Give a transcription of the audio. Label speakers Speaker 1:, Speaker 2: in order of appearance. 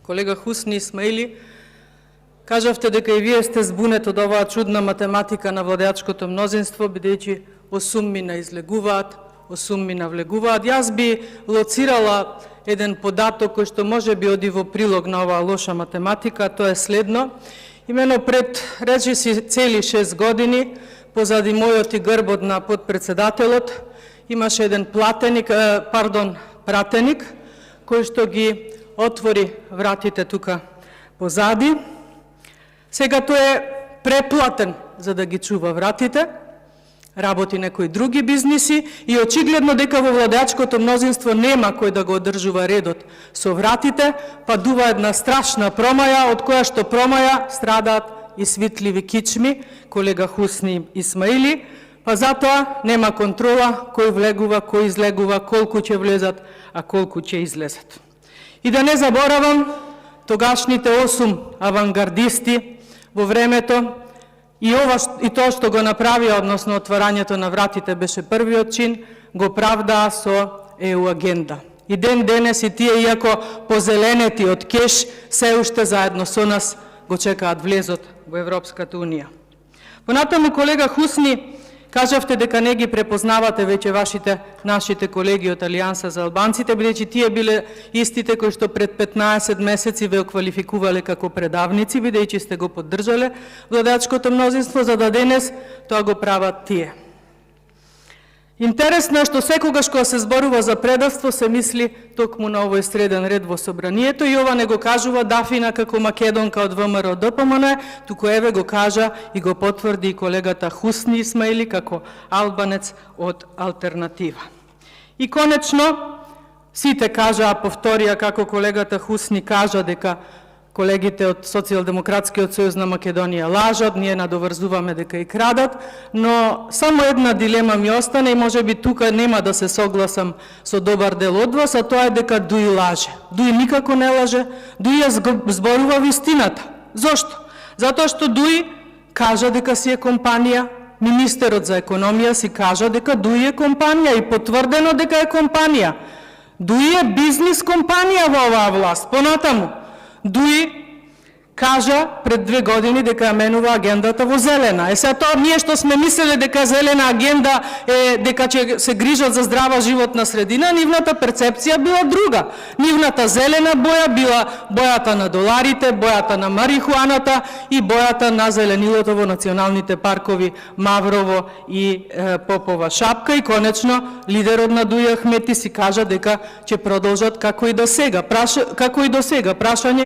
Speaker 1: Колега Хусни Исмаили, кажавте дека и вие сте збунет од оваа чудна математика на владеачкото мнозинство, бидејќи 8 мина излегуваат, 8 мина влегуваат. Јас би лоцирала еден податок кој што може би оди во прилог на оваа лоша математика, тоа е следно. Имено пред речиси цели 6 години, позади мојот и грбот на подпредседателот, имаше еден пратеник, кој што ги отвори вратите тука позади. Сега тој е преплатен за да ги чува вратите, работи некои други бизниси и очигледно дека во владеачкото мнозинство нема кој да го одржува редот со вратите, падува една страшна промаја, од која што промаја страдаат и свитливи кичми, колега Хусни Исмаили, па затоа нема контрола кој влегува, кој излегува, колку ќе влезат, а колку ќе излезат. И да не заборавам тогашните 8 авангардисти во времето, и тоа што го направија, односно отварањето на вратите беше првиот чин, го правдаа со ЕУ агенда. И ден денес и тие, иако позеленети од кеш, се уште заедно со нас го чекаат влезот во Европската Унија. Понатаму, колега Хусни, кажавте дека не ги препознавате веќе нашите колеги од Алијанса за албанците, бидејќи тие биле истите кои што пред 15 месеци ве оквалификувале како предавници, бидејќи сте го поддржале владеачкото мнозинство, за да денес тоа го прават тие. Интересно е што секогаш кога се зборува за предавство се мисли токму на овој среден ред во собранието, и ова не го кажува Дафина како македонка од ВМРО ДПМН, туку еве го кажа и го потврди и колегата Хусни Исмаили како албанец од Алтернатива. И конечно, сите кажаа, повторија како колегата Хусни кажа дека колегите од Социјалдемократскиот сојуз на Македонија лажат, ние надоврзуваме дека и крадат, но само една дилема ми остане и можеби тука нема да се согласам со добар дел од вас, а тоа е дека Дуи лаже. Дуи никако не лаже, Дуи ја зборува вистината. Зошто? Затоа што Дуи кажа дека си е компанија, министерот за економија си кажа дека Дуи е компанија и потврдено дека е компанија. Дуи е бизнис компанија во оваа власт. Понатаму, Дуи кажа пред 2 години дека ја менува агендата во зелена. Сега тоа ние што сме мислеле дека зелена агенда е дека ќе се грижат за здрава животна средина, нивната перцепција била друга. Нивната зелена боја била бојата на доларите, бојата на марихуаната и бојата на зеленилото во националните паркови Маврово и Попова шапка. И конечно лидерот на Дуи Ахмети си кажа дека ќе продолжат како и до сега. Прашање